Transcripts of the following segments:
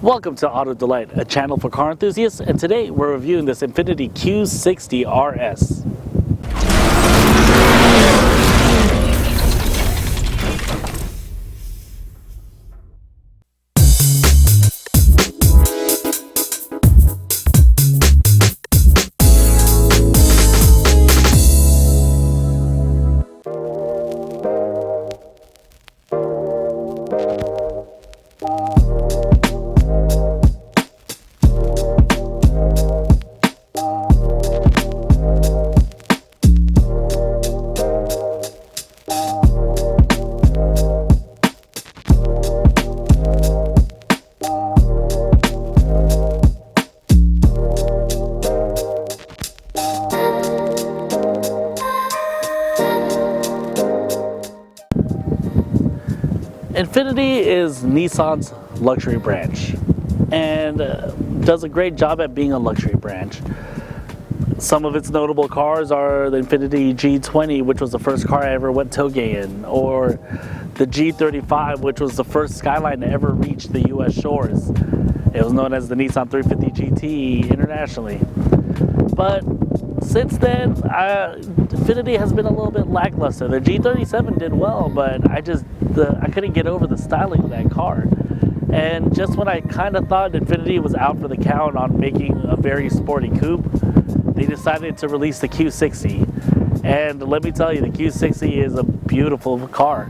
Welcome to AutoDelight, a channel for car enthusiasts, and today we're reviewing this Infiniti Q60S. Infiniti is Nissan's luxury branch and does a great job at being a luxury branch. Some of its notable cars are the Infiniti G20, which was the first car I ever went tailgate in, or the G35, which was the first Skyline to ever reach the US shores. It was known as the Nissan 350 GT internationally. But since then, Infiniti has been a little bit lackluster. The G37 did well, but I couldn't get over the styling of that car. And just when I kind of thought Infiniti was out for the count on making a very sporty coupe, they decided to release the Q60. And let me tell you, the Q60 is a beautiful car.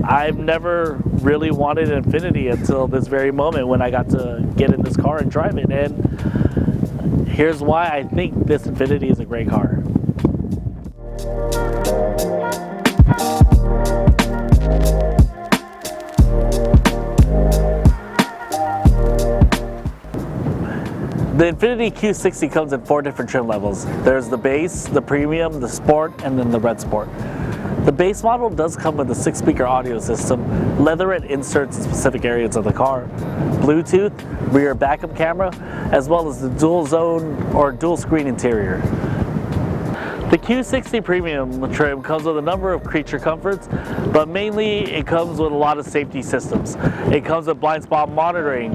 I've never really wanted an Infiniti until this very moment when I got to get in this car and drive it. And here's why I think this Infiniti is a great car. The Infiniti Q60 comes in 4 different trim levels. There's the base, the premium, the sport, and then the red sport. The base model does come with a 6-speaker audio system, leatherette inserts in specific areas of the car, Bluetooth, rear backup camera, as well as the dual zone or dual screen interior. The Q60 Premium trim comes with a number of creature comforts, but mainly it comes with a lot of safety systems. It comes with blind spot monitoring,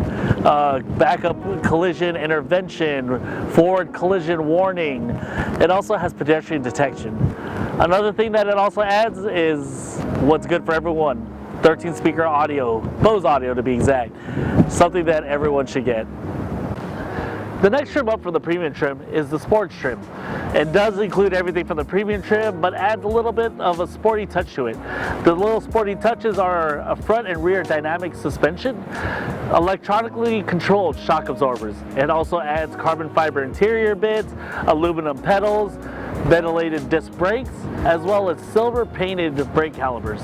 backup collision intervention, forward collision warning. It also has pedestrian detection. Another thing that it also adds is what's good for everyone, 13-speaker audio, Bose audio to be exact, something that everyone should get. The next trim up from the premium trim is the sports trim. It does include everything from the premium trim, but adds a little bit of a sporty touch to it. The little sporty touches are a front and rear dynamic suspension, electronically controlled shock absorbers. It also adds carbon fiber interior bits, aluminum pedals, ventilated disc brakes, as well as silver painted brake calipers.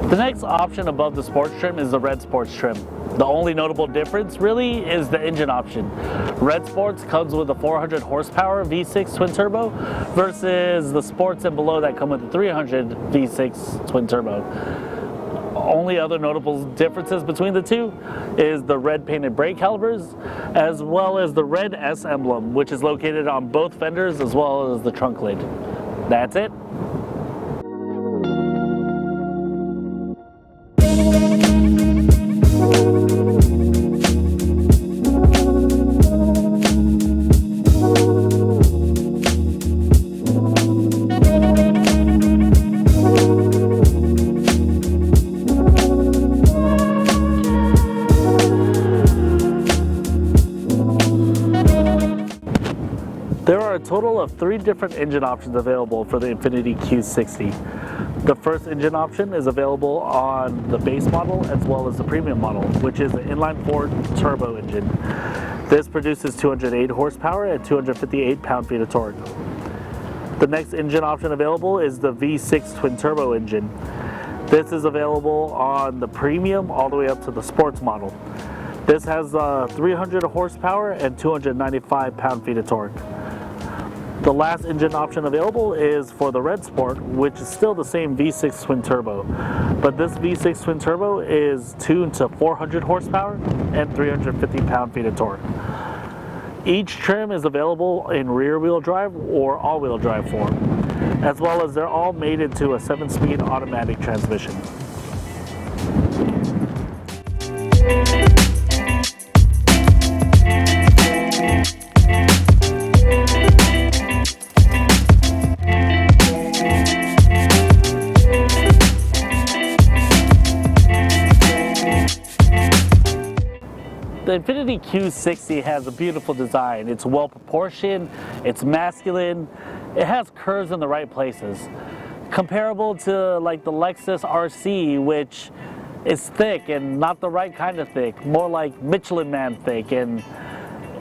The next option above the sports trim is the red sports trim. The only notable difference really is the engine option. Red Sports comes with a 400 horsepower V6 twin turbo versus the Sports and below that come with the 300 V6 twin turbo. Only other notable differences between the two is the red painted brake calipers as well as the red S emblem, which is located on both fenders as well as the trunk lid. That's it. There are a total of 3 different engine options available for the Infiniti Q60. The first engine option is available on the base model as well as the premium model, which is an inline-4 turbo engine. This produces 208 horsepower and 258 pound-feet of torque. The next engine option available is the V6 twin turbo engine. This is available on the premium all the way up to the sports model. This has 300 horsepower and 295 pound-feet of torque. The last engine option available is for the Red Sport, which is still the same V6 twin turbo, but this V6 twin turbo is tuned to 400 horsepower and 350 pound-feet of torque. Each trim is available in rear-wheel drive or all-wheel drive form, as well as they're all mated to a 7-speed automatic transmission. The Infiniti Q60 has a beautiful design. It's well proportioned, it's masculine, it has curves in the right places. Comparable to like the Lexus RC, which is thick and not the right kind of thick, more like Michelin Man thick, and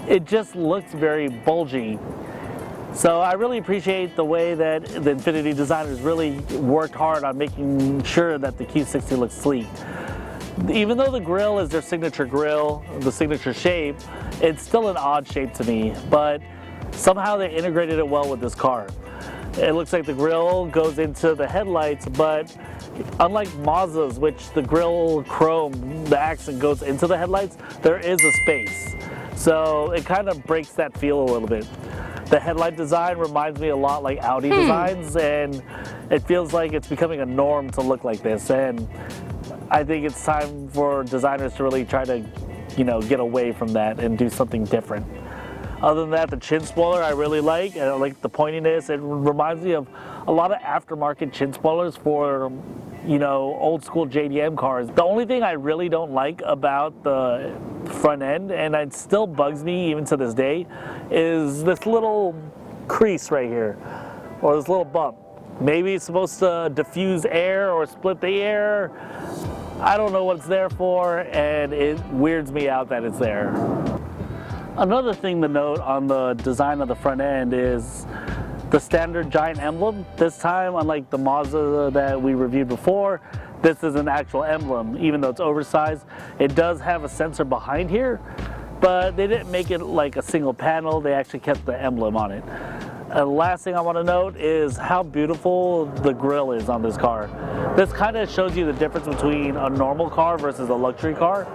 it just looks very bulgy. So I really appreciate the way that the Infiniti designers really worked hard on making sure that the Q60 looks sleek. Even though the grille is their signature grille, the signature shape, it's still an odd shape to me, but somehow they integrated it well with this car. It looks like the grille goes into the headlights, but unlike Mazda's, which the grille chrome, the accent goes into the headlights, there is a space. So it kind of breaks that feel a little bit. The headlight design reminds me a lot like Audi designs, and it feels like it's becoming a norm to look like this. And I think it's time for designers to really try to, get away from that and do something different. Other than that, the chin spoiler I really like, and I like the pointiness. It reminds me of a lot of aftermarket chin spoilers for, old school JDM cars. The only thing I really don't like about the front end, and it still bugs me even to this day, is this little crease right here, or this little bump. Maybe it's supposed to diffuse air or split the air. I don't know what it's there for, and it weirds me out that it's there. Another thing to note on the design of the front end is the standard giant emblem. This time, unlike the Mazda that we reviewed before, this is an actual emblem. Even though it's oversized, it does have a sensor behind here, but they didn't make it like a single panel. They actually kept the emblem on it. The last thing I want to note is how beautiful the grille is on this car. This kind of shows you the difference between a normal car versus a luxury car,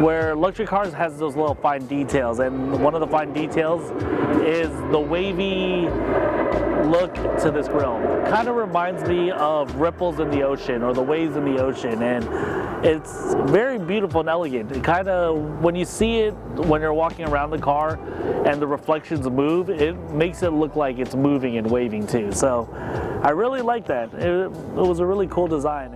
where luxury cars has those little fine details, and one of the fine details is the wavy look to this grille. Kind of reminds me of ripples in the ocean or the waves in the ocean, and it's very beautiful and elegant. It kind of, when you see it when you're walking around the car and the reflections move, it makes it look like it's moving and waving too. So I really like that. It was a really cool design.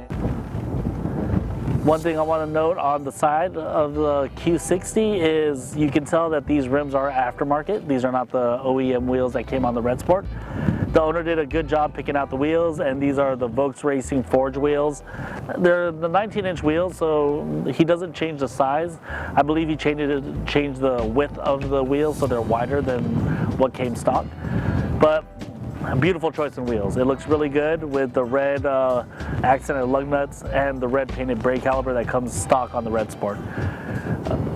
One thing I want to note on the side of the Q60 is you can tell that these rims are aftermarket. These are not the OEM wheels that came on the Red Sport. The owner did a good job picking out the wheels, and these are the Volks Racing Forge wheels. They're the 19-inch wheels, so he doesn't change the size. I believe he changed the width of the wheels so they're wider than what came stock. But a beautiful choice in wheels. It looks really good with the red accented lug nuts and the red painted brake caliper that comes stock on the Red Sport.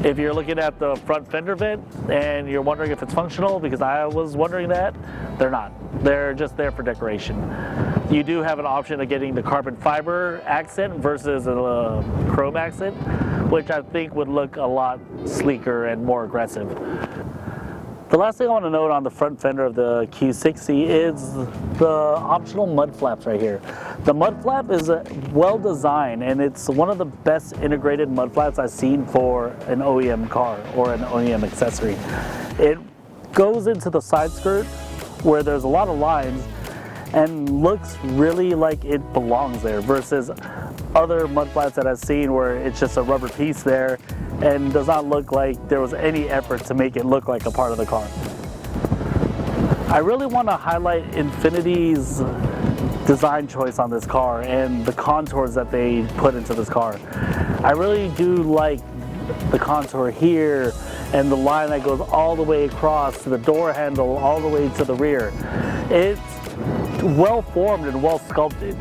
If you're looking at the front fender vent and you're wondering if it's functional, because I was wondering that, they're not. They're just there for decoration. You do have an option of getting the carbon fiber accent versus a chrome accent, which I think would look a lot sleeker and more aggressive. The last thing I want to note on the front fender of the Q60 is the optional mud flaps right here. The mud flap is well designed, and it's one of the best integrated mud flaps I've seen for an OEM car or an OEM accessory. It goes into the side skirt where there's a lot of lines and looks really like it belongs there versus other mud flaps that I've seen where it's just a rubber piece there and does not look like there was any effort to make it look like a part of the car. I really want to highlight Infiniti's design choice on this car and the contours that they put into this car. I really do like the contour here and the line that goes all the way across to the door handle all the way to the rear. It's well formed and well sculpted.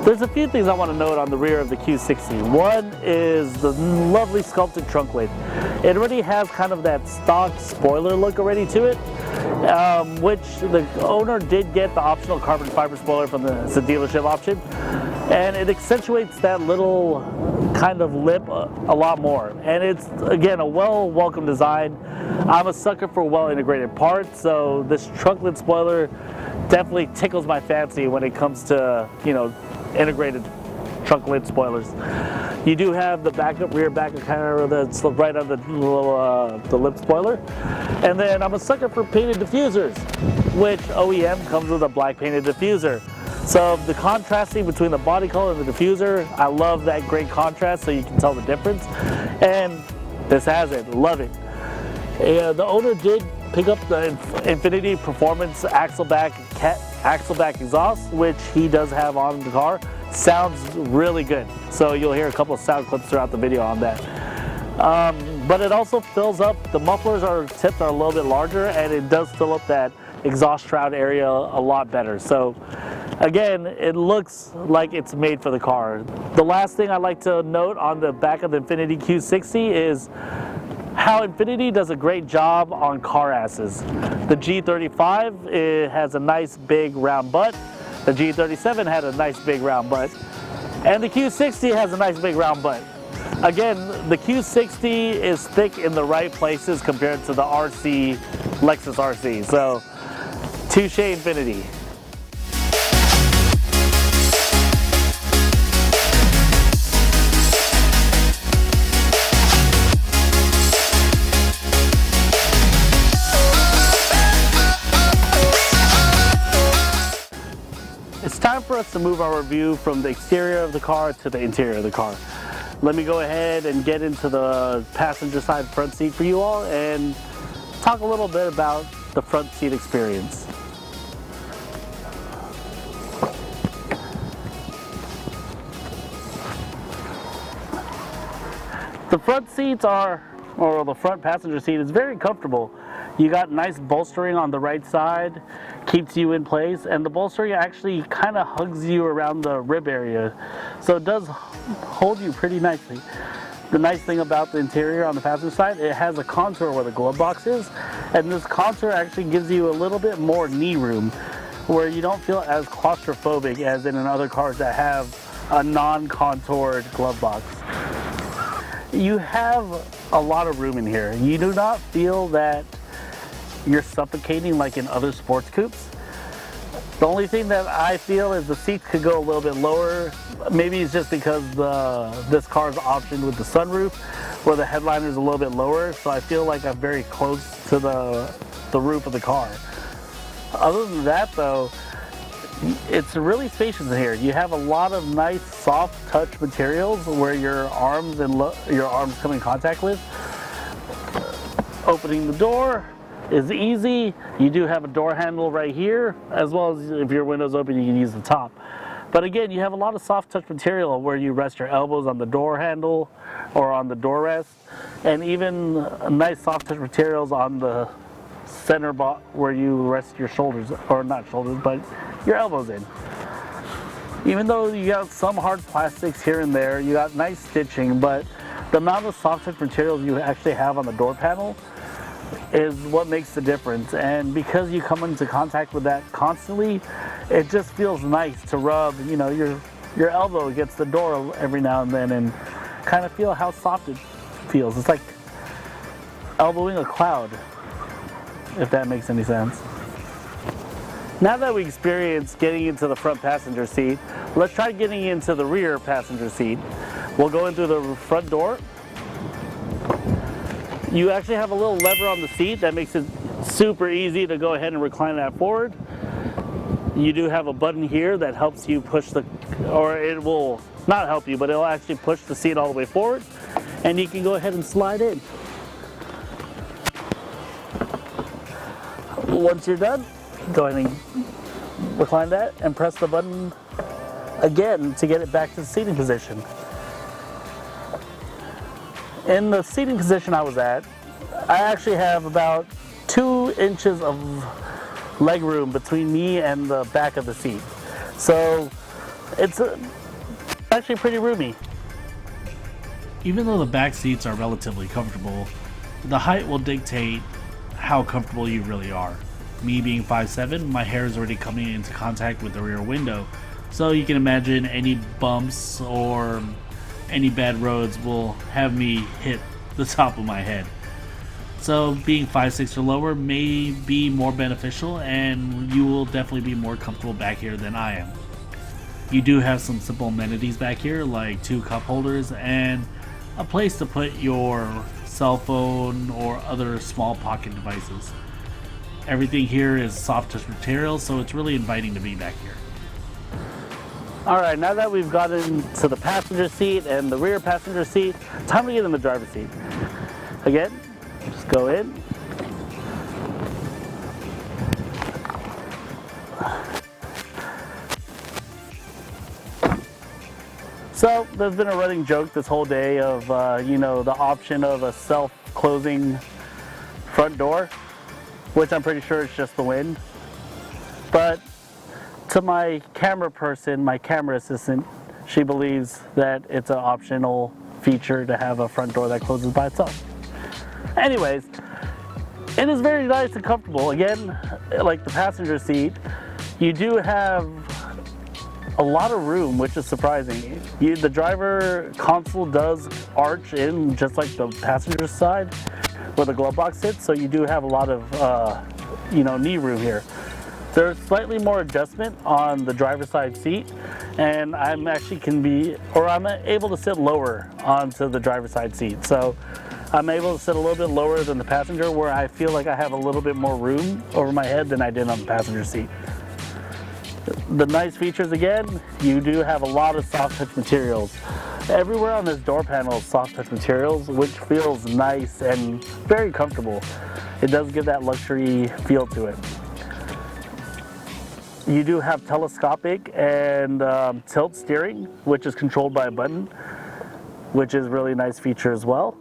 There's a few things I want to note on the rear of the Q60. One is the lovely sculpted trunk lid. It already has kind of that stock spoiler look already to it, which the owner did get the optional carbon fiber spoiler from the dealership option, and it accentuates that little kind of lip a lot more. And it's, again, a welcome design. I'm a sucker for well integrated parts, so this trunk lid spoiler definitely tickles my fancy when it comes to, integrated trunk lid spoilers. You do have the backup, rear backup camera that's right on the little the lip spoiler. And then I'm a sucker for painted diffusers, which OEM comes with a black painted diffuser. So the contrasting between the body color and the diffuser, I love that great contrast so you can tell the difference. And This has it. Love it. The owner did pick up the Infiniti Performance axle back exhaust, which he does have on the car. Sounds really good. So you'll hear a couple of sound clips throughout the video on that. But it also fills up, the mufflers tips are a little bit larger, and it does fill up that exhaust shroud area a lot better. So again, it looks like it's made for the car. The last thing I'd like to note on the back of the Infiniti Q60 is how Infiniti does a great job on car asses. The G35, it has a nice big round butt. The G37 had a nice big round butt. And the Q60 has a nice big round butt. Again, the Q60 is thick in the right places compared to the RC, Lexus RC. So, touche Infiniti. It's time for us to move our review from the exterior of the car to the interior of the car. Let me go ahead and get into the passenger side front seat for you all and talk a little bit about the front seat experience. The front seats or the front passenger seat is very comfortable. You got nice bolstering on the right side, keeps you in place, and the bolstering actually kind of hugs you around the rib area. So it does hold you pretty nicely. The nice thing about the interior on the passenger side, it has a contour where the glove box is, and this contour actually gives you a little bit more knee room where you don't feel as claustrophobic as in other cars that have a non-contoured glove box. You have a lot of room in here. You do not feel that you're suffocating like in other sports coupes. The only thing that I feel is the seats could go a little bit lower. Maybe it's just because this car is optioned with the sunroof, where the headliner is a little bit lower, so I feel like I'm very close to the roof of the car. Other than that though, it's really spacious in here. You have a lot of nice soft touch materials where your arms come in contact with. Opening the door is easy. You do have a door handle right here, as well as if your window's open, you can use the top. But again, you have a lot of soft touch material where you rest your elbows on the door handle or on the door rest, and even nice soft touch materials on the center where you rest your shoulders, or not shoulders, but your elbows in. Even though you got some hard plastics here and there, you got nice stitching, but the amount of soft touch materials you actually have on the door panel is what makes the difference. And because you come into contact with that constantly, it just feels nice to rub, you know, your elbow against the door every now and then and kind of feel how soft it feels. It's like elbowing a cloud, if that makes any sense. Now that we experienced getting into the front passenger seat, let's try getting into the rear passenger seat. We'll go in through the front door. You actually have a little lever on the seat that makes it super easy to go ahead and recline that forward. You do have a button here that helps you push or it will not help you, but it'll actually push the seat all the way forward, and you can go ahead and slide in. Once you're done, go ahead and recline that and press the button again to get it back to the seating position. In the seating position I was at, I actually have about 2 inches of leg room between me and the back of the seat. So it's actually pretty roomy. Even though the back seats are relatively comfortable, the height will dictate how comfortable you really are. Me being 5'7", my hair is already coming into contact with the rear window, so you can imagine any bumps or any bad roads will have me hit the top of my head. So being 5'6" or lower may be more beneficial, and you will definitely be more comfortable back here than I am. You do have some simple amenities back here, like 2 cup holders and a place to put your cell phone or other small pocket devices. Everything here is soft touch material, so it's really inviting to be back here. Alright, now that we've gotten to the passenger seat and the rear passenger seat, time to get in the driver's seat. Again, just go in. So there's been a running joke this whole day of, you know, the option of a self-closing front door, which I'm pretty sure is just the wind. But to my camera person, my camera assistant, she believes that it's an optional feature to have a front door that closes by itself. Anyways, it is very nice and comfortable. Again, like the passenger seat, you do have a lot of room, which is surprising. The driver console does arch in just like the passenger side where the glove box sits, so you do have a lot of you know, knee room here. There's slightly more adjustment on the driver's side seat, and I'm actually I'm able to sit lower onto the driver's side seat. So I'm able to sit a little bit lower than the passenger, where I feel like I have a little bit more room over my head than I did on the passenger seat. The nice features, again, you do have a lot of soft touch materials. Everywhere on this door panel is soft touch materials, which feels nice and very comfortable. It does give that luxury feel to it. You do have telescopic and tilt steering, which is controlled by a button, which is a really nice feature as well.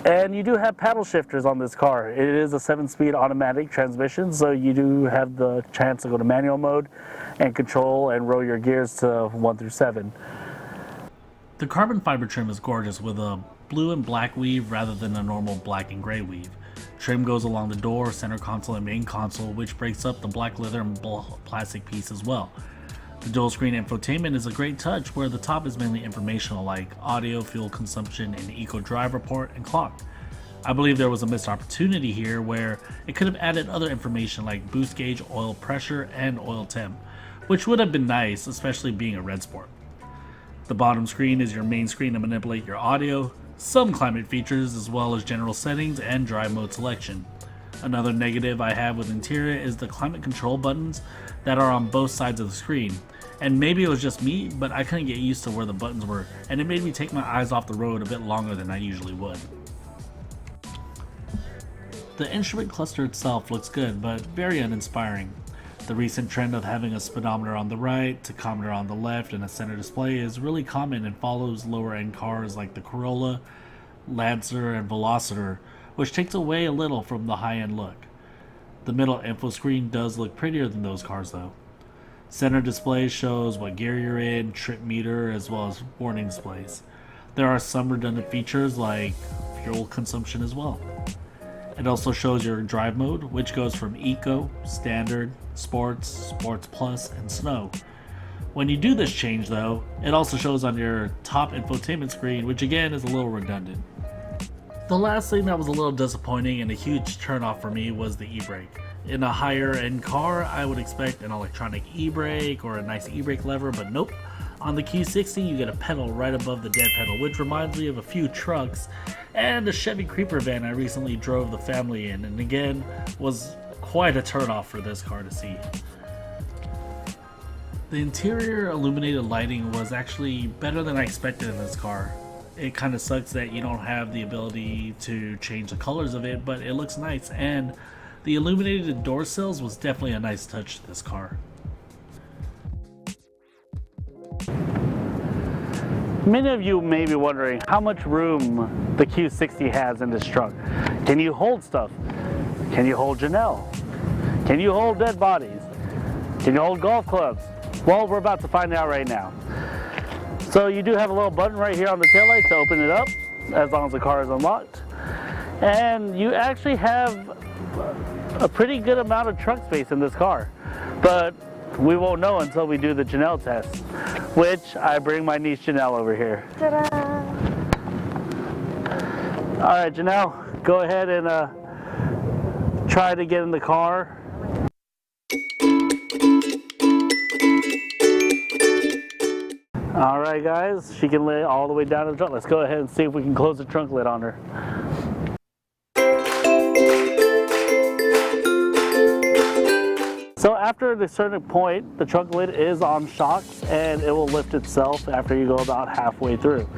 And you do have paddle shifters on this car. It is a 7-speed automatic transmission, so you do have the chance to go to manual mode and control and roll your gears to 1 through 7. The carbon fiber trim is gorgeous with a blue and black weave rather than a normal black and gray weave. Trim goes along the door, center console, and main console, which breaks up the black leather and plastic piece as well. The dual screen infotainment is a great touch, where the top is mainly informational like audio, fuel consumption, and eco drive report and clock. I believe there was a missed opportunity here where it could have added other information like boost gauge, oil pressure, and oil temp, which would have been nice, especially being a red sport. The bottom screen is your main screen to manipulate your audio, some climate features, as well as general settings and drive mode selection. Another negative I have with interior is the climate control buttons that are on both sides of the screen. And maybe it was just me, but I couldn't get used to where the buttons were, and it made me take my eyes off the road a bit longer than I usually would. The instrument cluster itself looks good, but very uninspiring. The recent trend of having a speedometer on the right, tachometer on the left, and a center display is really common and follows lower end cars like the Corolla, Lancer, and Velociter, which takes away a little from the high end look. The middle info screen does look prettier than those cars though. Center display shows what gear you're in, trip meter, as well as warning displays. There are some redundant features like fuel consumption as well. It also shows your drive mode, which goes from Eco, Standard, Sports, Sports Plus, and Snow. When you do this change though, it also shows on your top infotainment screen, which again is a little redundant. The last thing that was a little disappointing and a huge turnoff for me was the e-brake. In a higher end car, I would expect an electronic e-brake or a nice e-brake lever, but nope. On the Q60, you get a pedal right above the dead pedal, which reminds me of a few trucks and a Chevy Creeper van I recently drove the family in, and again, was quite a turnoff for this car to see. The interior illuminated lighting was actually better than I expected in this car. It kind of sucks that you don't have the ability to change the colors of it, but it looks nice, and the illuminated door sills was definitely a nice touch to this car. Many of you may be wondering how much room the Q60 has in this trunk. Can you hold stuff? Can you hold Janelle? Can you hold dead bodies? Can you hold golf clubs? Well, we're about to find out right now. So you do have a little button right here on the taillight to open it up, as long as the car is unlocked. And you actually have a pretty good amount of trunk space in this car. But we won't know until we do the Janelle test, which I bring my niece Janelle over here. Ta-da! All right, Janelle, go ahead and try to get in the car. All right, guys, she can lay all the way down to the trunk. Let's go ahead and see if we can close the trunk lid on her. So after a certain point, the trunk lid is on shocks and it will lift itself after you go about halfway through.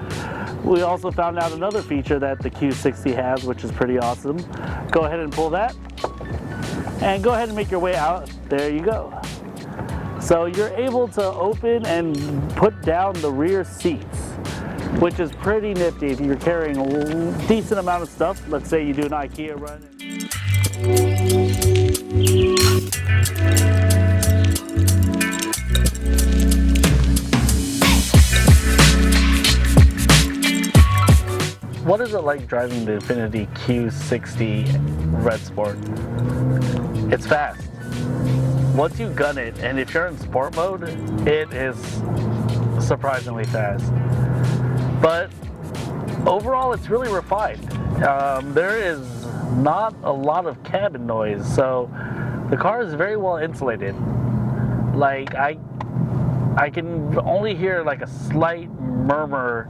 We also found out another feature that the Q60 has, which is pretty awesome. Go ahead and pull that, and go ahead and make your way out. There you go. So you're able to open and put down the rear seats, which is pretty nifty if you're carrying a decent amount of stuff. Let's say you do an IKEA run. What is it like driving the Infiniti Q60 Red Sport? It's fast. Once you gun it, and if you're in sport mode, it is surprisingly fast. But overall, it's really refined. There is not a lot of cabin noise, so the car is very well insulated. Like I can only hear like a slight murmur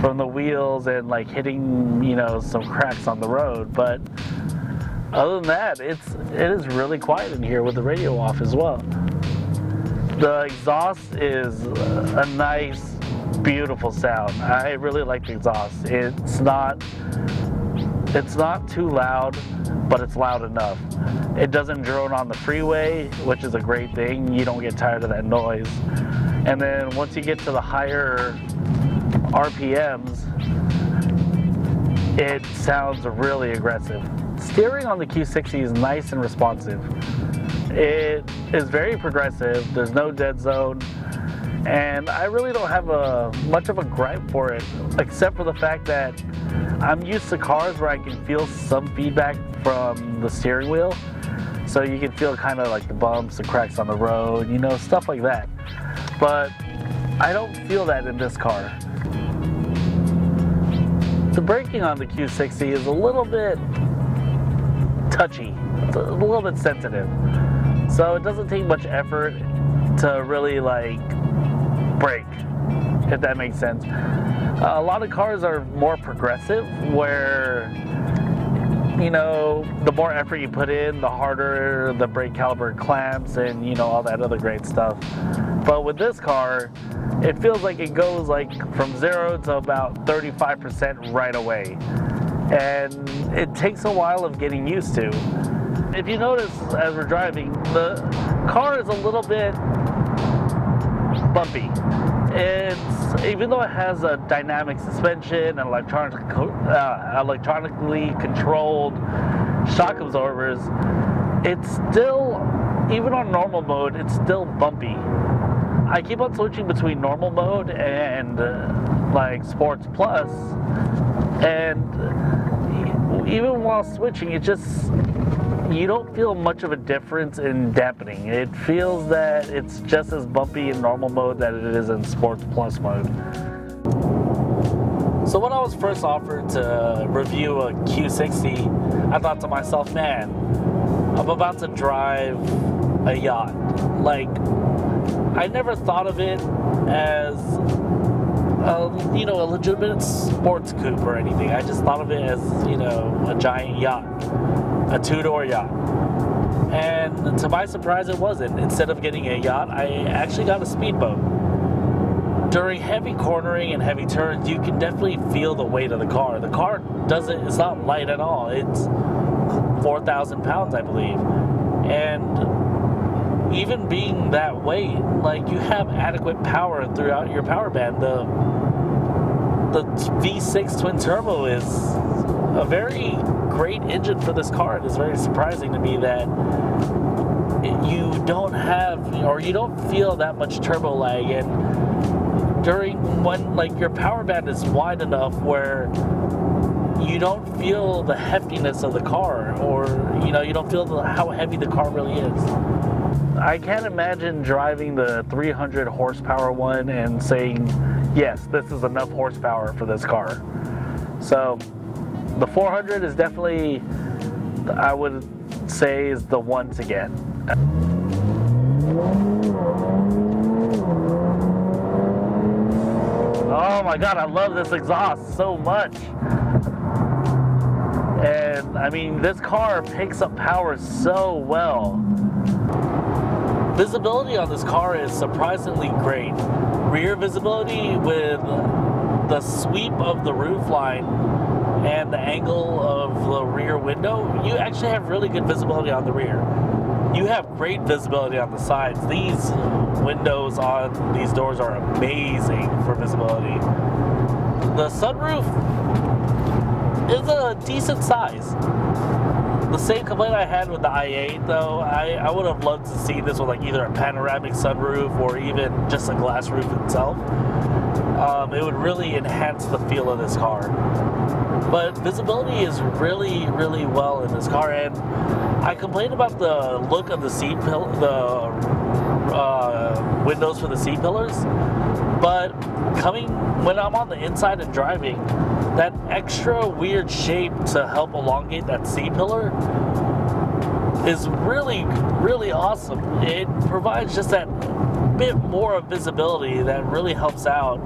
from the wheels and like hitting, you know, some cracks on the road, but other than that, it is really quiet in here with the radio off as well. The exhaust is a nice, beautiful sound. I really like the exhaust. It's not too loud, but it's loud enough. It doesn't drone on the freeway, which is a great thing. You don't get tired of that noise. And then once you get to the higher RPMs, it sounds really aggressive. Steering on the Q60 is nice and responsive. It is very progressive. There's no dead zone, and I really don't have much of a gripe for it, except for the fact that I'm used to cars where I can feel some feedback from the steering wheel. So you can feel kind of like the bumps, the cracks on the road, you know, stuff like that. But I don't feel that in this car. The braking on the Q60 is a little bit touchy, it's a little bit sensitive. So it doesn't take much effort to really like brake, if that makes sense. A lot of cars are more progressive where, you know, the more effort you put in, the harder the brake caliper clamps and, you know, all that other great stuff. But with this car, it feels like it goes like from 0 to about 35% right away. And it takes a while of getting used to. If you notice as we're driving, the car is a little bit bumpy. Even though it has a dynamic suspension and electronically controlled shock absorbers, it's still, even on normal mode, it's still bumpy. I keep on switching between normal mode and like Sports Plus, and even while switching, you don't feel much of a difference in dampening. It feels that it's just as bumpy in normal mode that it is in Sports Plus mode. So when I was first offered to review a Q60, I thought to myself, man, I'm about to drive a yacht. Like, I never thought of it as you know, a legitimate sports coupe or anything. I just thought of it as, you know, a giant yacht, a two-door yacht. And to my surprise, it wasn't. Instead of getting a yacht, I actually got a speedboat. During heavy cornering and heavy turns, you can definitely feel the weight of the car. The car it's not light at all. It's 4,000 pounds, I believe. And even being that weight, like, you have adequate power throughout your power band. The V6 twin turbo is a very great engine for this car. It is very surprising to me that you don't have, or you don't feel that much turbo lag. And when like your power band is wide enough where you don't feel the heftiness of the car, or, you know, you don't feel how heavy the car really is. I can't imagine driving the 300 horsepower one and saying, yes, this is enough horsepower for this car. So the 400 is definitely, I would say, is the one to get. Oh my God, I love this exhaust so much. And I mean, this car picks up power so well. Visibility on this car is surprisingly great. Rear visibility with the sweep of the roof line and the angle of the rear window, you actually have really good visibility on the rear. You have great visibility on the sides. These windows on these doors are amazing for visibility. The sunroof is a decent size. The same complaint I had with the i8 though, I would have loved to see this with like either a panoramic sunroof or even just a glass roof itself. It would really enhance the feel of this car. But visibility is really, really well in this car, and I complained about the look of the seat windows for the seat pillars, but when I'm on the inside and driving, that extra weird shape to help elongate that seat pillar is really, really awesome. It provides just that bit more of visibility that really helps out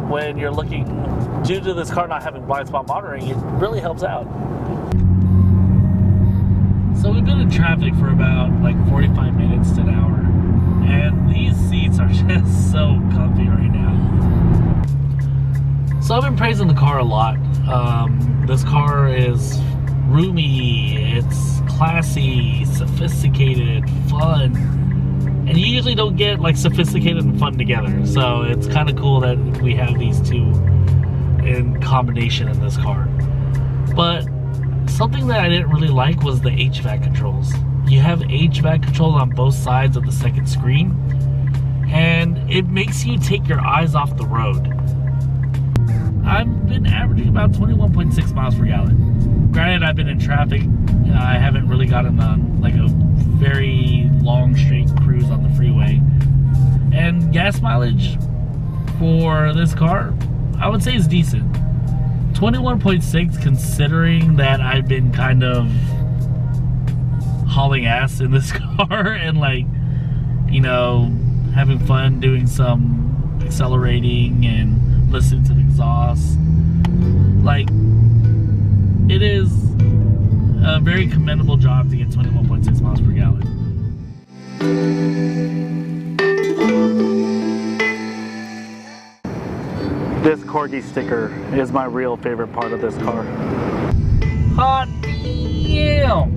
when you're looking. Due to this car not having blind spot monitoring, it really helps out. So we've been in traffic for about like 45 minutes to an hour, and these seats are just so comfy right now. So I've been praising the car a lot. This car is roomy, it's classy, sophisticated, fun, and you usually don't get like sophisticated and fun together. So it's kind of cool that we have these two in combination in this car. But something that I didn't really like was the HVAC controls. You have HVAC controls on both sides of the second screen, and it makes you take your eyes off the road. I've been averaging about 21.6 miles per gallon. Granted, I've been in traffic. I haven't really gotten on like a very long straight cruise on the freeway. And gas mileage for this car, I would say is decent. 21.6, considering that I've been kind of hauling ass in this car and like, you know, having fun doing some accelerating and listening to the exhaust. Like, it is a very commendable job to get 21.6 miles per gallon. This corgi sticker is my real favorite part of this car. Hot damn!